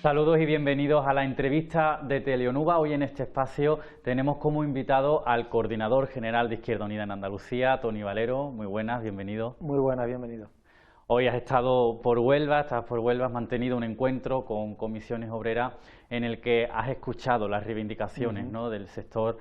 Saludos y bienvenidos a la entrevista de Teleonuba. Hoy en este espacio tenemos como invitado al coordinador general de Izquierda Unida en Andalucía, Toni Valero. Muy buenas, bienvenido. Muy buenas, bienvenido. Hoy has estado por Huelva, has mantenido un encuentro con Comisiones Obreras en el que has escuchado las reivindicaciones ¿no? del sector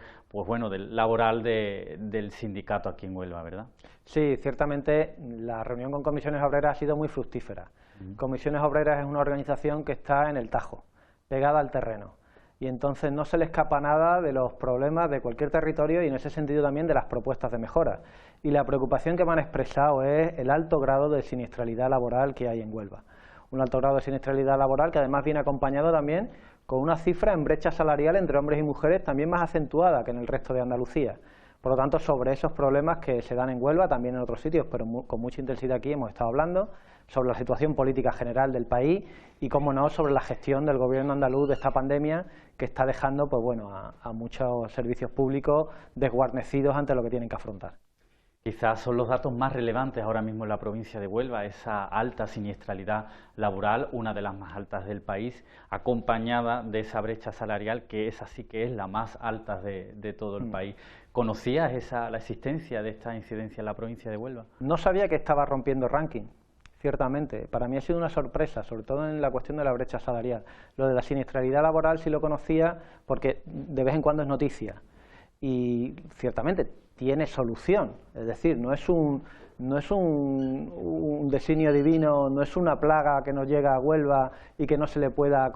del laboral del sindicato aquí en Huelva, ¿verdad? Sí, ciertamente la reunión con Comisiones Obreras ha sido muy fructífera. Comisiones Obreras es una organización que está en el Tajo, pegada al terreno, y entonces no se le escapa nada de los problemas de cualquier territorio y en ese sentido también de las propuestas de mejora. Y la preocupación que me han expresado es el alto grado de siniestralidad laboral que hay en Huelva. Un alto grado de siniestralidad laboral que además viene acompañado también con una cifra en brecha salarial entre hombres y mujeres también más acentuada que en el resto de Andalucía. Por lo tanto, sobre esos problemas que se dan en Huelva, también en otros sitios, pero con mucha intensidad aquí hemos estado hablando, sobre la situación política general del país y, cómo no, sobre la gestión del gobierno andaluz de esta pandemia que está dejando a muchos servicios públicos desguarnecidos ante lo que tienen que afrontar. Quizás son los datos más relevantes ahora mismo en la provincia de Huelva, esa alta siniestralidad laboral, una de las más altas del país, acompañada de esa brecha salarial que esa sí que es la más alta de todo el país. ¿Conocías la existencia de esta incidencia en la provincia de Huelva? No sabía que estaba rompiendo ranking. Ciertamente, para mí ha sido una sorpresa, sobre todo en la cuestión de la brecha salarial. Lo de la siniestralidad laboral sí lo conocía porque de vez en cuando es noticia y ciertamente tiene solución, es decir, no es un designio divino, no es una plaga que nos llega a Huelva y que no se pueda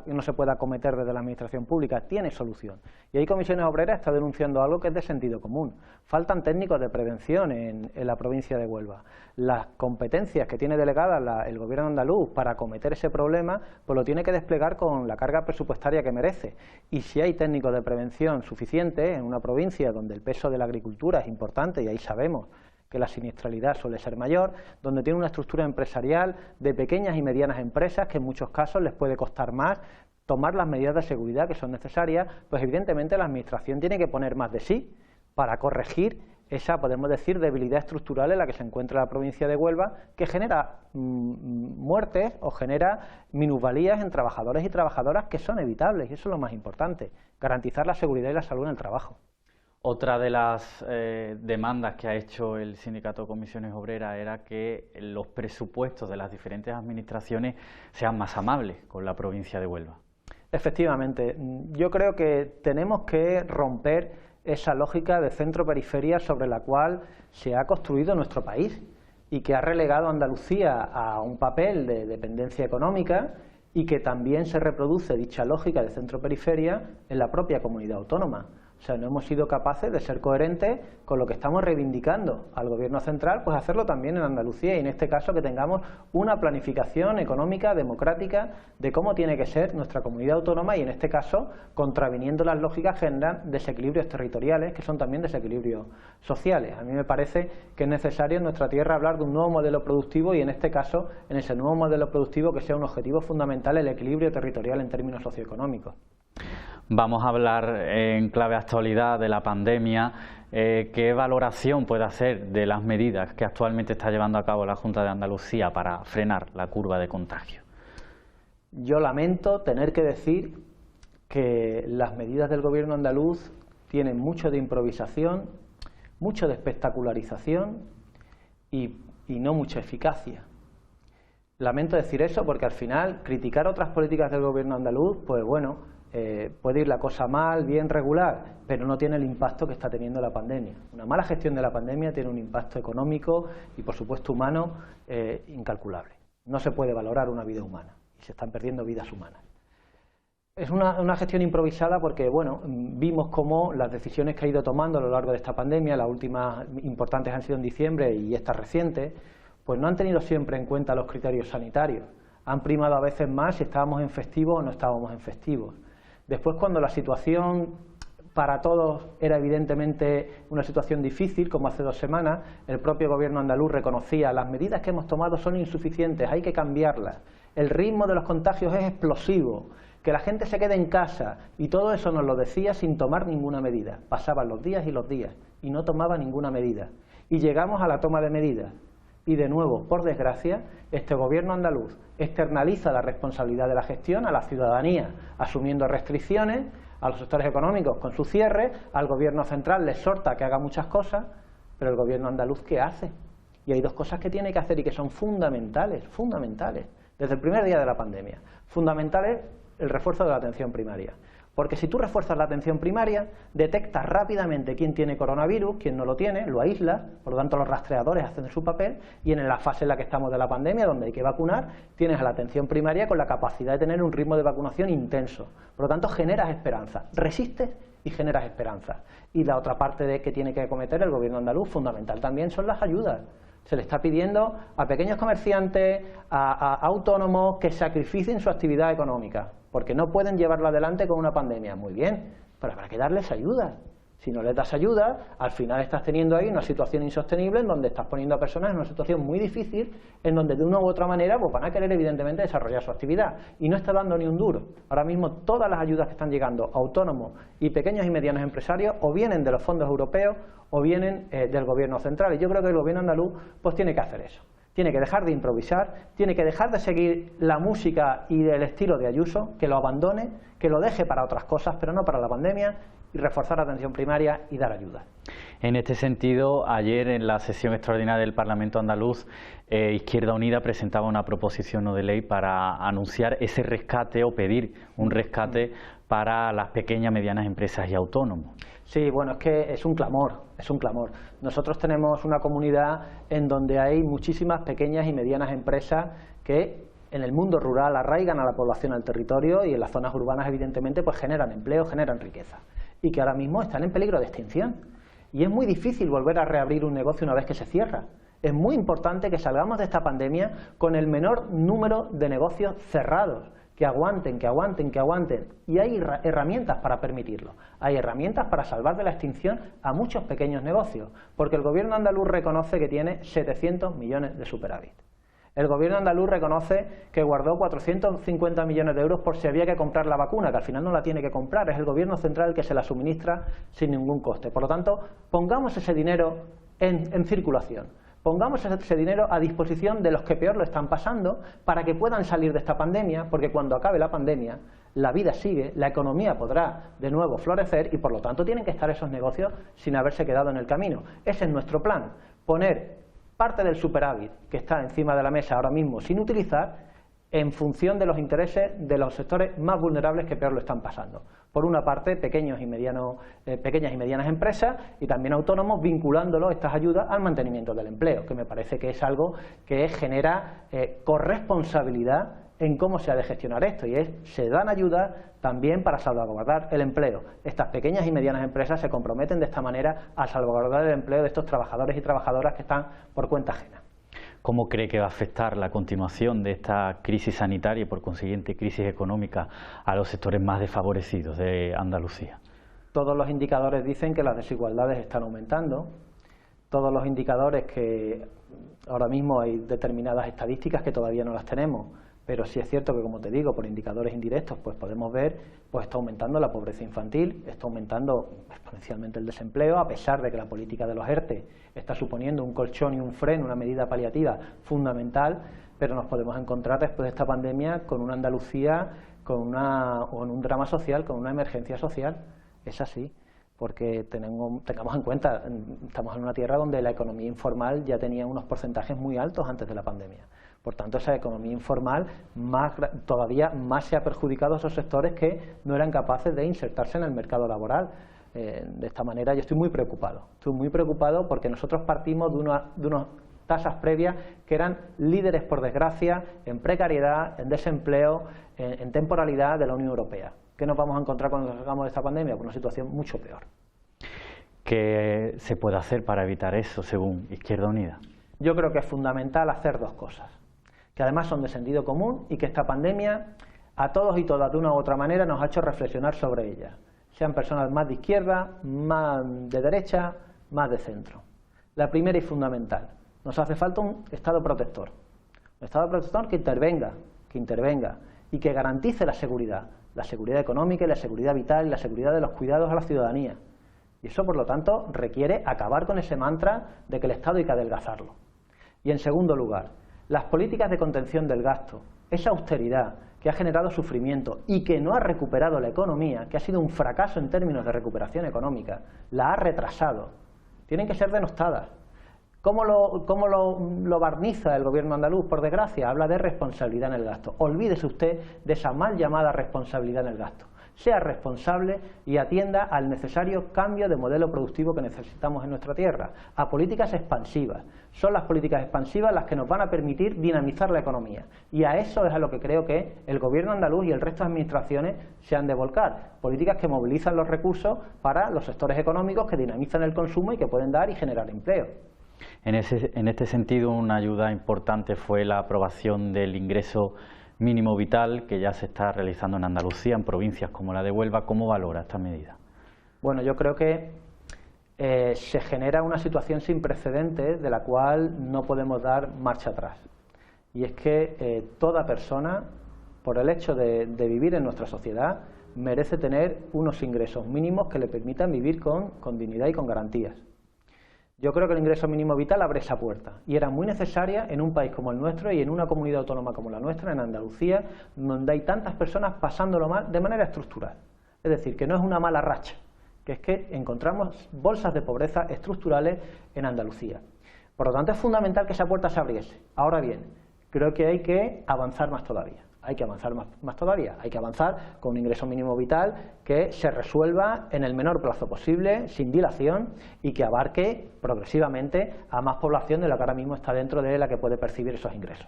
acometer desde la administración pública, tiene solución. Y ahí Comisiones Obreras está denunciando algo que es de sentido común. Faltan técnicos de prevención en la provincia de Huelva. Las competencias que tiene delegadas el gobierno andaluz para acometer ese problema, pues lo tiene que desplegar con la carga presupuestaria que merece. Y si hay técnicos de prevención suficientes en una provincia donde el peso de la agricultura es importante, y ahí sabemos que la siniestralidad suele ser mayor, donde tiene una estructura empresarial de pequeñas y medianas empresas que en muchos casos les puede costar más tomar las medidas de seguridad que son necesarias, pues evidentemente la administración tiene que poner más de sí para corregir esa, podemos decir, debilidad estructural en la que se encuentra la provincia de Huelva, que genera muertes o genera minusvalías en trabajadores y trabajadoras que son evitables, y eso es lo más importante, garantizar la seguridad y la salud en el trabajo. Otra de las demandas que ha hecho el sindicato Comisiones Obreras era que los presupuestos de las diferentes administraciones sean más amables con la provincia de Huelva. Efectivamente, yo creo que tenemos que romper esa lógica de centro-periferia sobre la cual se ha construido nuestro país y que ha relegado a Andalucía a un papel de dependencia económica y que también se reproduce dicha lógica de centro-periferia en la propia comunidad autónoma. O sea, no hemos sido capaces de ser coherentes con lo que estamos reivindicando al Gobierno central, pues hacerlo también en Andalucía y en este caso que tengamos una planificación económica, democrática, de cómo tiene que ser nuestra comunidad autónoma y en este caso contraviniendo las lógicas que generan desequilibrios territoriales que son también desequilibrios sociales. A mí me parece que es necesario en nuestra tierra hablar de un nuevo modelo productivo y en este caso, en ese nuevo modelo productivo que sea un objetivo fundamental el equilibrio territorial en términos socioeconómicos. Vamos a hablar en clave actualidad de la pandemia. ¿Qué valoración puede hacer de las medidas que actualmente está llevando a cabo la Junta de Andalucía para frenar la curva de contagio? Yo lamento tener que decir que las medidas del gobierno andaluz tienen mucho de improvisación, mucho de espectacularización y no mucha eficacia. Lamento decir eso porque al final criticar otras políticas del gobierno andaluz, pues bueno, puede ir la cosa mal, bien, regular, pero no tiene el impacto que está teniendo la pandemia. Una mala gestión de la pandemia tiene un impacto económico y, por supuesto, humano incalculable. No se puede valorar una vida humana y se están perdiendo vidas humanas. Es una gestión improvisada porque, bueno, vimos cómo las decisiones que ha ido tomando a lo largo de esta pandemia, las últimas importantes han sido en diciembre y estas recientes, pues no han tenido siempre en cuenta los criterios sanitarios. Han primado a veces más si estábamos en festivo o no estábamos en festivos. Después, cuando la situación para todos era evidentemente una situación difícil, como hace 2 semanas, el propio gobierno andaluz reconocía las medidas que hemos tomado son insuficientes, hay que cambiarlas, el ritmo de los contagios es explosivo, que la gente se quede en casa, y todo eso nos lo decía sin tomar ninguna medida. Pasaban los días y no tomaba ninguna medida. Y llegamos a la toma de medidas. Y de nuevo, por desgracia, este gobierno andaluz externaliza la responsabilidad de la gestión a la ciudadanía, asumiendo restricciones, a los sectores económicos con su cierre, al gobierno central le exhorta que haga muchas cosas, pero el gobierno andaluz, ¿qué hace? Y hay dos cosas que tiene que hacer y que son fundamentales, desde el primer día de la pandemia. Fundamental es el refuerzo de la atención primaria. Porque si tú refuerzas la atención primaria, detectas rápidamente quién tiene coronavirus, quién no lo tiene, lo aíslas, por lo tanto los rastreadores hacen su papel, y en la fase en la que estamos de la pandemia, donde hay que vacunar, tienes a la atención primaria con la capacidad de tener un ritmo de vacunación intenso. Por lo tanto, generas esperanza, resistes y generas esperanza. Y la otra parte que tiene que acometer el gobierno andaluz, fundamental también, son las ayudas. Se le está pidiendo a pequeños comerciantes, a autónomos, que sacrificen su actividad económica, porque no pueden llevarla adelante con una pandemia. Muy bien, pero habrá que darles ayuda. Si no les das ayuda, al final estás teniendo ahí una situación insostenible en donde estás poniendo a personas en una situación muy difícil, en donde de una u otra manera pues van a querer evidentemente desarrollar su actividad y no está dando ni un duro. Ahora mismo todas las ayudas que están llegando a autónomos y pequeños y medianos empresarios o vienen de los fondos europeos o vienen del gobierno central, y yo creo que el gobierno andaluz pues tiene que hacer eso. Tiene que dejar de improvisar, tiene que dejar de seguir la música y el estilo de Ayuso, que lo abandone, que lo deje para otras cosas, pero no para la pandemia, y reforzar la atención primaria y dar ayuda. En este sentido, ayer en la sesión extraordinaria del Parlamento andaluz, Izquierda Unida presentaba una proposición no de ley para anunciar ese rescate o pedir un rescate para las pequeñas y medianas empresas y autónomos. Sí, bueno, es que es un clamor, es un clamor. Nosotros tenemos una comunidad en donde hay muchísimas pequeñas y medianas empresas que en el mundo rural arraigan a la población al territorio y en las zonas urbanas evidentemente pues generan empleo, generan riqueza y que ahora mismo están en peligro de extinción. Y es muy difícil volver a reabrir un negocio una vez que se cierra. Es muy importante que salgamos de esta pandemia con el menor número de negocios cerrados, que aguanten, que aguanten, que aguanten. Y hay herramientas para permitirlo. Hay herramientas para salvar de la extinción a muchos pequeños negocios, porque el gobierno andaluz reconoce que tiene 700 millones de superávit. El gobierno andaluz reconoce que guardó 450 millones de euros por si había que comprar la vacuna, que al final no la tiene que comprar, es el gobierno central el que se la suministra sin ningún coste. Por lo tanto, pongamos ese dinero en circulación. Pongamos ese dinero a disposición de los que peor lo están pasando para que puedan salir de esta pandemia, porque cuando acabe la pandemia la vida sigue, la economía podrá de nuevo florecer y por lo tanto tienen que estar esos negocios sin haberse quedado en el camino. Ese es nuestro plan, poner parte del superávit que está encima de la mesa ahora mismo sin utilizar en función de los intereses de los sectores más vulnerables que peor lo están pasando. Por una parte, pequeñas y medianas empresas y también autónomos, vinculándolo estas ayudas al mantenimiento del empleo, que me parece que es algo que genera corresponsabilidad en cómo se ha de gestionar esto, y se dan ayudas también para salvaguardar el empleo. Estas pequeñas y medianas empresas se comprometen de esta manera a salvaguardar el empleo de estos trabajadores y trabajadoras que están por cuenta ajena. ¿Cómo cree que va a afectar la continuación de esta crisis sanitaria y por consiguiente crisis económica a los sectores más desfavorecidos de Andalucía? Todos los indicadores dicen que las desigualdades están aumentando, todos los indicadores que ahora mismo hay determinadas estadísticas que todavía no las tenemos, pero sí es cierto que, como te digo, por indicadores indirectos pues podemos ver pues está aumentando la pobreza infantil, está aumentando exponencialmente el desempleo, a pesar de que la política de los ERTE está suponiendo un colchón y un freno, una medida paliativa fundamental, pero nos podemos encontrar después de esta pandemia con una Andalucía, con un drama social, con una emergencia social. Es así, porque tengamos en cuenta, estamos en una tierra donde la economía informal ya tenía unos porcentajes muy altos antes de la pandemia. Por tanto, esa economía informal todavía más se ha perjudicado a esos sectores que no eran capaces de insertarse en el mercado laboral. De esta manera yo estoy muy preocupado porque nosotros partimos de unas tasas previas que eran líderes, por desgracia, en precariedad, en desempleo, en temporalidad de la Unión Europea. ¿Qué nos vamos a encontrar cuando salgamos de esta pandemia? Pues una situación mucho peor. ¿Qué se puede hacer para evitar eso, según Izquierda Unida? Yo creo que es fundamental hacer dos cosas, que además son de sentido común y que esta pandemia a todos y todas de una u otra manera nos ha hecho reflexionar sobre ellas, sean personas más de izquierda, más de derecha, más de centro. La primera y fundamental, nos hace falta un Estado protector que intervenga y que garantice la seguridad económica y la seguridad vital y la seguridad de los cuidados a la ciudadanía. Y eso, por lo tanto, requiere acabar con ese mantra de que el Estado hay que adelgazarlo. Y en segundo lugar, las políticas de contención del gasto, esa austeridad que ha generado sufrimiento y que no ha recuperado la economía, que ha sido un fracaso en términos de recuperación económica, la ha retrasado. Tienen que ser denostadas. ¿Cómo lo barniza el gobierno andaluz? Por desgracia, habla de responsabilidad en el gasto. Olvídese usted de esa mal llamada responsabilidad en el gasto. Sea responsable y atienda al necesario cambio de modelo productivo que necesitamos en nuestra tierra, a políticas expansivas. Son las políticas expansivas las que nos van a permitir dinamizar la economía, y a eso es a lo que creo que el gobierno andaluz y el resto de administraciones se han de volcar. Políticas que movilizan los recursos para los sectores económicos, que dinamizan el consumo y que pueden dar y generar empleo. En este sentido, una ayuda importante fue la aprobación del ingreso mínimo vital, que ya se está realizando en Andalucía, en provincias como la de Huelva. ¿Cómo valora esta medida? Bueno, yo creo que se genera una situación sin precedentes de la cual no podemos dar marcha atrás. Y es que toda persona, por el hecho de vivir en nuestra sociedad, merece tener unos ingresos mínimos que le permitan vivir con dignidad y con garantías. Yo creo que el ingreso mínimo vital abre esa puerta, y era muy necesaria en un país como el nuestro y en una comunidad autónoma como la nuestra, en Andalucía, donde hay tantas personas pasándolo mal de manera estructural. Es decir, que no es una mala racha, que es que encontramos bolsas de pobreza estructurales en Andalucía. Por lo tanto, es fundamental que esa puerta se abriese. Ahora bien, creo que hay que avanzar más todavía. Hay que avanzar más todavía, hay que avanzar con un ingreso mínimo vital que se resuelva en el menor plazo posible, sin dilación, y que abarque progresivamente a más población de la que ahora mismo está dentro de la que puede percibir esos ingresos.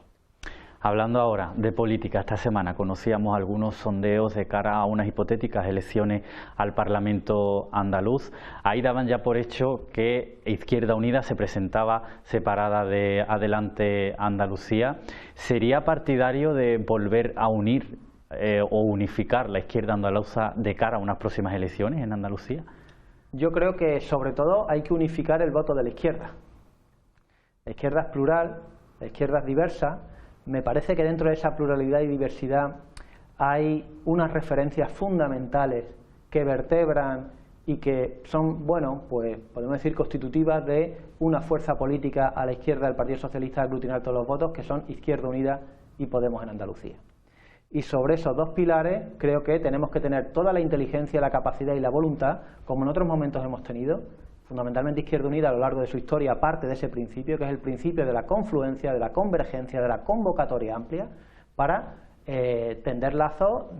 Hablando ahora de política, esta semana conocíamos algunos sondeos de cara a unas hipotéticas elecciones al Parlamento andaluz. Ahí daban ya por hecho que Izquierda Unida se presentaba separada de Adelante Andalucía. ¿Sería partidario de volver a unir o unificar la izquierda andaluza de cara a unas próximas elecciones en Andalucía? Yo creo que sobre todo hay que unificar el voto de la izquierda. La izquierda es plural, la izquierda es diversa. Me parece que dentro de esa pluralidad y diversidad hay unas referencias fundamentales que vertebran y que son, bueno, pues podemos decir constitutivas de una fuerza política a la izquierda del Partido Socialista de aglutinar todos los votos, que son Izquierda Unida y Podemos en Andalucía. Y sobre esos dos pilares creo que tenemos que tener toda la inteligencia, la capacidad y la voluntad, como en otros momentos hemos tenido. Fundamentalmente Izquierda Unida a lo largo de su historia parte de ese principio, que es el principio de la confluencia, de la convergencia, de la convocatoria amplia, para tender lazos,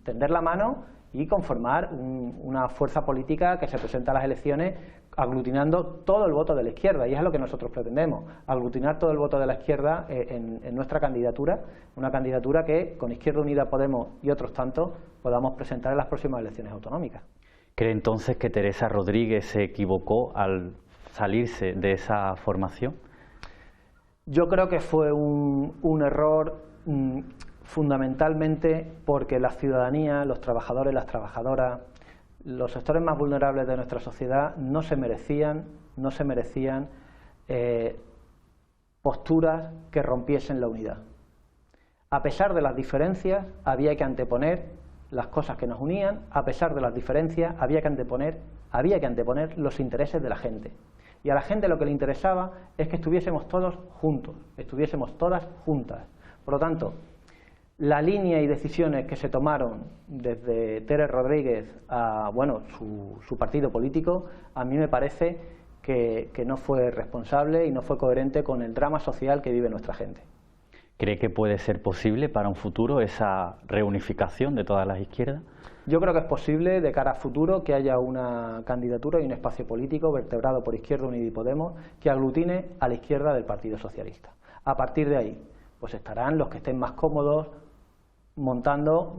tender la mano y conformar una fuerza política que se presenta a las elecciones aglutinando todo el voto de la izquierda, y es lo que nosotros pretendemos, aglutinar todo el voto de la izquierda en nuestra candidatura, una candidatura que con Izquierda Unida, Podemos y otros tantos podamos presentar en las próximas elecciones autonómicas. ¿Cree entonces que Teresa Rodríguez se equivocó al salirse de esa formación? Yo creo que fue un error fundamentalmente porque la ciudadanía, los trabajadores, las trabajadoras, los sectores más vulnerables de nuestra sociedad no se merecían posturas que rompiesen la unidad. A pesar de las diferencias, había que anteponer las cosas que nos unían. A pesar de las diferencias, había que anteponer los intereses de la gente. Y a la gente lo que le interesaba es que estuviésemos todos juntos, estuviésemos todas juntas. Por lo tanto, la línea y decisiones que se tomaron desde Tere Rodríguez a su partido político, a mí me parece que no fue responsable y no fue coherente con el drama social que vive nuestra gente. ¿Cree que puede ser posible para un futuro esa reunificación de todas las izquierdas? Yo creo que es posible de cara a futuro que haya una candidatura y un espacio político vertebrado por Izquierda Unida y Podemos que aglutine a la izquierda del Partido Socialista. A partir de ahí, pues estarán los que estén más cómodos montando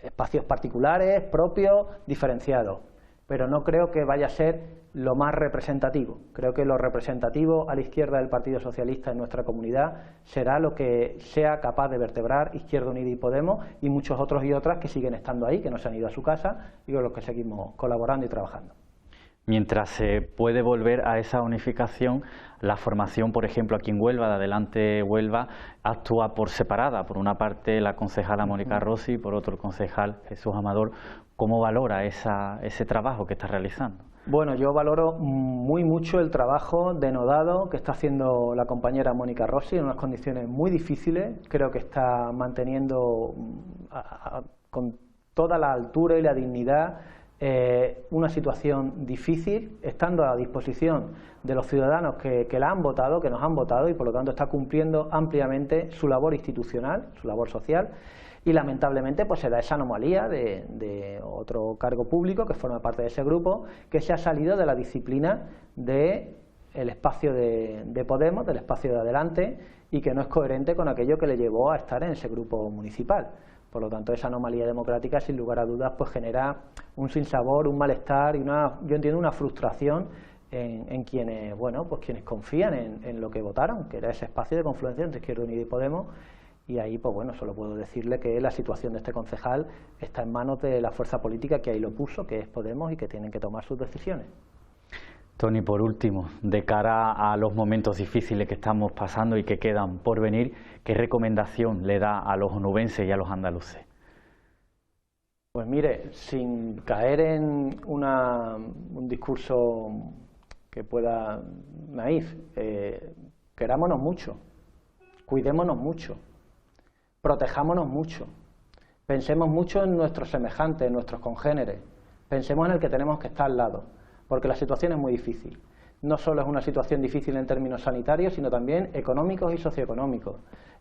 espacios particulares, propios, diferenciados. Pero no creo que vaya a ser lo más representativo. Creo que lo representativo a la izquierda del Partido Socialista en nuestra comunidad será lo que sea capaz de vertebrar Izquierda Unida y Podemos y muchos otros y otras que siguen estando ahí, que no se han ido a su casa y con los que seguimos colaborando y trabajando. Mientras se puede volver a esa unificación, la formación, por ejemplo, aquí en Huelva, de Adelante Huelva, actúa por separada. Por una parte la concejala Mónica Rossi, por otro el concejal Jesús Amador. ¿Cómo valora ese trabajo que está realizando? Bueno, yo valoro muy mucho el trabajo denodado que está haciendo la compañera Mónica Rossi en unas condiciones muy difíciles. Creo que está manteniendo con toda la altura y la dignidad una situación difícil, estando a disposición de los ciudadanos que la han votado, que nos han votado, y por lo tanto está cumpliendo ampliamente su labor institucional, su labor social. Y lamentablemente pues se da esa anomalía de otro cargo público que forma parte de ese grupo, que se ha salido de la disciplina del espacio de Podemos, del espacio de Adelante, y que no es coherente con aquello que le llevó a estar en ese grupo municipal. Por lo tanto, esa anomalía democrática, sin lugar a dudas, pues genera un sinsabor, un malestar y yo entiendo una frustración en quienes, bueno, pues quienes confían en lo que votaron, que era ese espacio de confluencia entre Izquierda Unida y Podemos. Y ahí, pues bueno, solo puedo decirle que la situación de este concejal está en manos de la fuerza política que ahí lo puso, que es Podemos, y que tienen que tomar sus decisiones. Toni, por último, de cara a los momentos difíciles que estamos pasando y que quedan por venir, ¿qué recomendación le da a los onubenses y a los andaluces? Pues mire, sin caer en un discurso que pueda naif, querámonos mucho, cuidémonos mucho, protejámonos mucho, pensemos mucho en nuestros semejantes, en nuestros congéneres, pensemos en el que tenemos que estar al lado, porque la situación es muy difícil. No solo es una situación difícil en términos sanitarios, sino también económicos y socioeconómicos,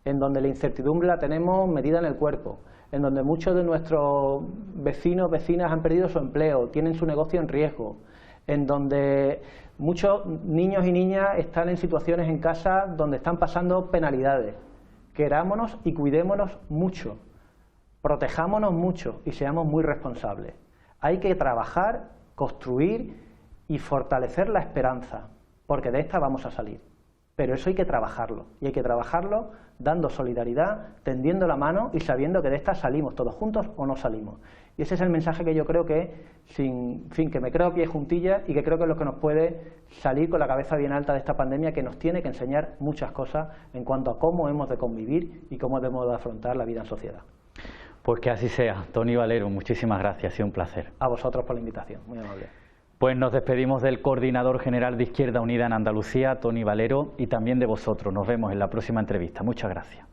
en donde la incertidumbre la tenemos medida en el cuerpo, en donde muchos de nuestros vecinos, vecinas han perdido su empleo, tienen su negocio en riesgo, en donde muchos niños y niñas están en situaciones en casa donde están pasando penalidades. Querámonos y cuidémonos mucho, protejámonos mucho y seamos muy responsables. Hay que trabajar, construir y fortalecer la esperanza, porque de esta vamos a salir. Pero eso hay que trabajarlo, y hay que trabajarlo dando solidaridad, tendiendo la mano y sabiendo que de esta salimos todos juntos o no salimos. Y ese es el mensaje que yo creo que, que me creo a pie juntillas y que creo que es lo que nos puede salir con la cabeza bien alta de esta pandemia, que nos tiene que enseñar muchas cosas en cuanto a cómo hemos de convivir y cómo debemos de afrontar la vida en sociedad. Pues que así sea. Toni Valero, muchísimas gracias, ha sido un placer. A vosotros por la invitación, muy amable. Pues nos despedimos del coordinador general de Izquierda Unida en Andalucía, Toni Valero, y también de vosotros. Nos vemos en la próxima entrevista. Muchas gracias.